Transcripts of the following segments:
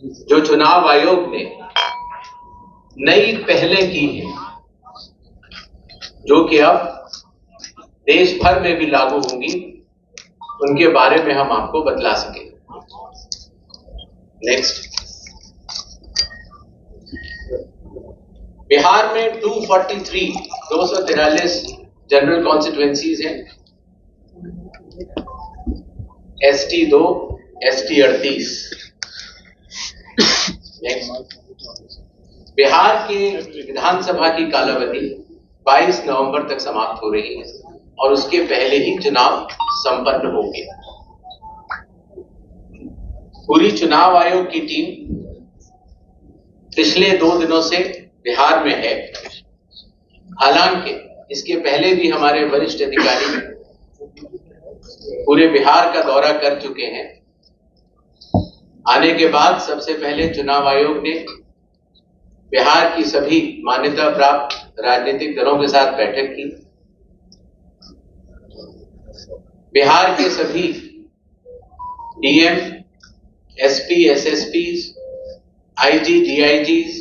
जो चुनाव आयोग ने नई पहलें की हैं, जो कि अब देश भर में भी लागू होंगी, उनके बारे में हम आपको बतला सकें। नेक्स्ट, बिहार में 243 जनरल कॉन्स्टिट्युएंसीज हैं, ST 2, ST 38। बिहार के विधानसभा की कालावधि 22 नवंबर तक समाप्त हो रही है और उसके पहले ही चुनाव संपन्न हो गया। पूरी चुनाव आयोग की टीम पिछले 2 दिनों से बिहार में है। हालांकि इसके पहले भी हमारे वरिष्ठ अधिकारी पूरे बिहार का दौरा कर चुके हैं। आने के बाद सबसे पहले चुनाव आयोग ने बिहार की सभी मान्यता प्राप्त राजनीतिक दलों के साथ बैठक की। बिहार के सभी DM, SP, SSPs, IG, DIGs,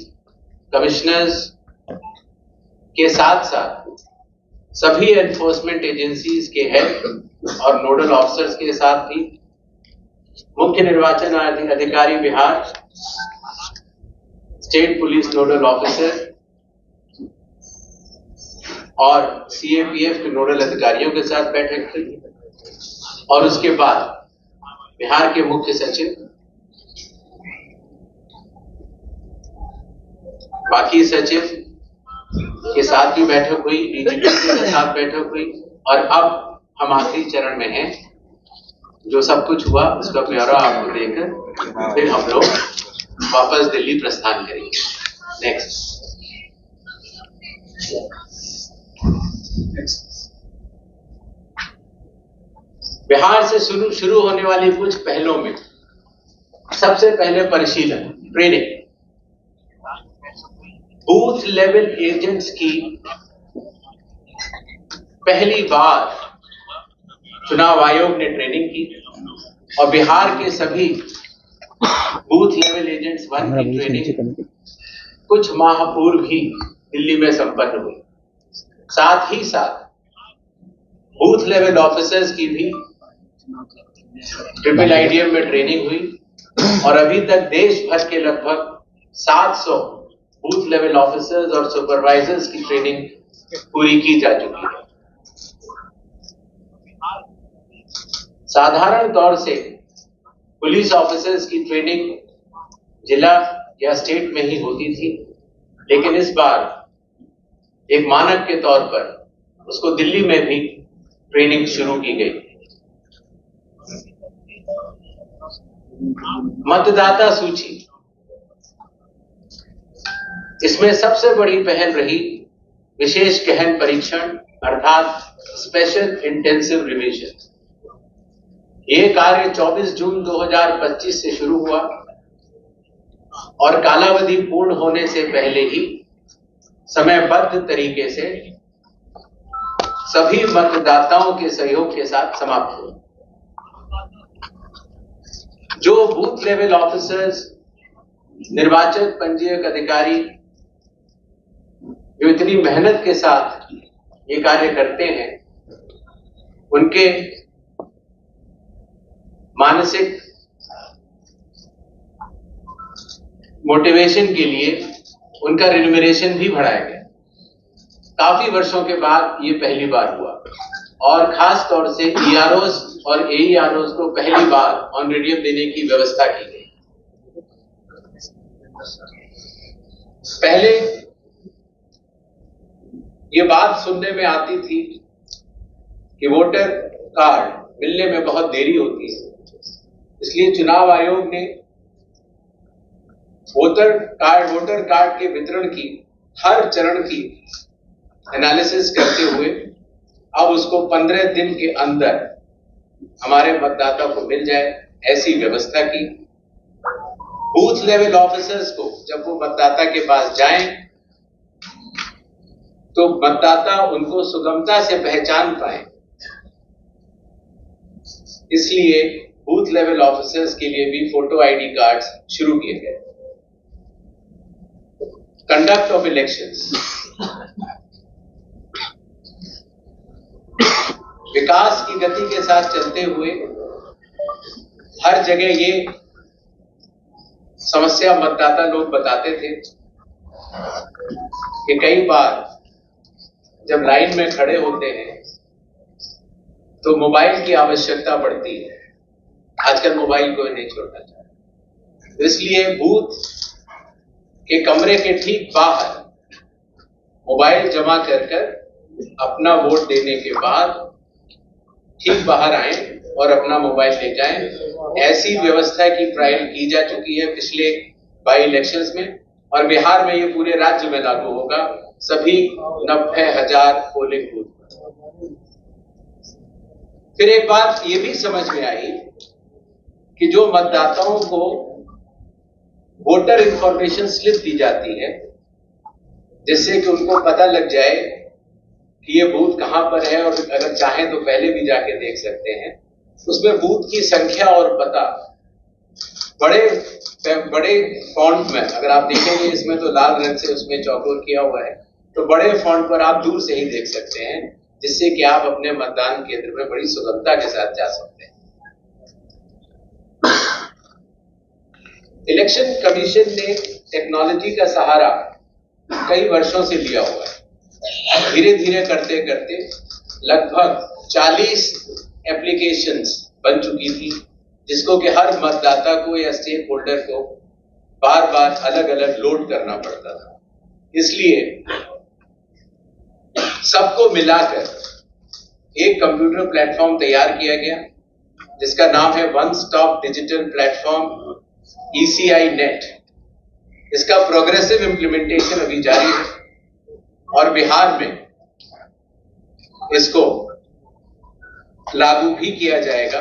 commissioners के साथ साथ सभी एनफोर्समेंट एजेंसीज के हेड और नोडल ऑफिसर्स के साथ भी मुख्य निर्वाचन अधिकारी Bihar, state police nodal officer और CAPF के नोडल अधिकारियों के साथ बैठक की। और उसके बाद बिहार के मुख्य सचिव, बाकी सचिव के साथ भी बैठक हुई, DGP के साथ बैठक हुई और अब हम आखिरी चरण में हैं। जो सब कुछ हुआ उसका ब्यौरा आपको देकर फिर हम लोग वापस दिल्ली प्रस्थान करेंगे। नेक्स्ट, बिहार से शुरू होने वाली कुछ पहलों में सबसे पहले परिशीलन, ट्रेनिंग। बूथ लेवल एजेंट्स की पहली बार चुनाव आयोग ने ट्रेनिंग की और बिहार के सभी बूथ लेवल एजेंट्स 1 की ट्रेनिंग कुछ माह पूर्व ही दिल्ली में संपन्न हुई। साथ ही साथ बूथ लेवल ऑफिसर्स की भी IIIDM में ट्रेनिंग हुई और अभी तक देश भर के लगभग 700 बूथ लेवल ऑफिसर्स और सुपरवाइजर्स की ट्रेनिंग पूरी की जा चुकी है। साधारण तौर से पुलिस ऑफिसर्स की ट्रेनिंग जिला या स्टेट में ही होती थी, लेकिन इस बार एक मानक के तौर पर उसको दिल्ली में भी ट्रेनिंग शुरू की गई। मतदाता सूची, इसमें सबसे बड़ी पहल रही विशेष गहन परीक्षण अर्थात स्पेशल इंटेंसिव रिवीजन। ये कार्य 24 जून 2025 से शुरू हुआ और कालावधि पूर्ण होने से पहले ही समयबद्ध तरीके से सभी मतदाताओं के सहयोग के साथ समाप्त हुआ। जो बूथ लेवल ऑफिसर्स, निर्वाचन पंजीयक अधिकारी जो इतनी मेहनत के साथ ये कार्य करते हैं, उनके मानसिक मोटिवेशन के लिए उनका रिन्यूमरेशन भी बढ़ाया गया। काफी वर्षों के बाद ये पहली बार हुआ और खास तौर से EROs और AEROs को पहली बार ऑनरेडियम देने की व्यवस्था की गई। पहले ये बात सुनने में आती थी कि वोटर कार्ड मिलने में बहुत देरी होती है, इसलिए चुनाव आयोग ने वोटर कार्ड के वितरण की हर चरण की एनालिसिस करते हुए अब उसको 15 दिन के अंदर हमारे मतदाता को मिल जाए ऐसी व्यवस्था की। बूथ लेवल ऑफिसर्स को जब वो मतदाता के पास जाएं तो मतदाता उनको सुगमता से पहचान पाए, इसलिए बूथ लेवल ऑफिसर्स के लिए भी फोटो आईडी कार्ड्स शुरू किए गए। कंडक्ट ऑफ इलेक्शंस, विकास की गति के साथ चलते हुए हर जगह ये समस्या मतदाता लोग बताते थे कि कई बार जब लाइन में खड़े होते हैं तो मोबाइल की आवश्यकता पड़ती है। आजकल मोबाइल कोई नहीं छोड़ना चाहता, इसलिए बूथ के कमरे के ठीक बाहर मोबाइल जमा कर अपना वोट देने के बाद ठीक बाहर आए और अपना मोबाइल ले जाएं। ऐसी व्यवस्था की ट्रायल की जा चुकी है पिछले बाई इलेक्शंस में, और बिहार में ये पूरे राज्य में लागू होगा, सभी 90,000 पोलिंग बूथ। फिर एक बात ये भी समझ में आई कि जो मतदाताओं को वोटर इंफॉर्मेशन स्लिप दी जाती है, जिससे कि उनको पता लग जाए कि ये बूथ कहां पर है, और अगर चाहें तो पहले भी जाके देख सकते हैं, उसमें बूथ की संख्या और पता बड़े फॉन्ट में, अगर आप देखेंगे इसमें तो लाल रंग से उसमें चौकोर किया हुआ है, तो बड़े फॉन्ट पर आप दूर से ही देख सकते हैं, जिससे कि आप अपने मतदान केंद्र में बड़ी सुगमता के साथ जा सकते हैं। इलेक्शन कमीशन ने टेक्नोलॉजी का सहारा कई वर्षों से लिया हुआ है। धीरे धीरे करते करते लगभग 40 एप्लीकेशंस बन चुकी थी, जिसको कि हर मतदाता को या स्टेक होल्डर को बार बार अलग अलग लोड करना पड़ता था। इसलिए सबको मिलाकर एक कंप्यूटर प्लेटफॉर्म तैयार किया गया, जिसका नाम है one stop digital platform ECI net. इसका प्रोग्रेसिव इंप्लीमेंटेशन अभी जारी है और बिहार में इसको लागू भी किया जाएगा,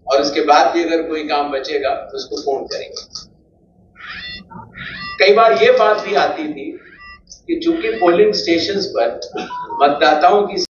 और उसके बाद भी अगर कोई काम बचेगा तो उसको फोन करेंगे। कई बार ये बात भी आती थी कि चूंकि पोलिंग स्टेशंस पर मतदाताओं की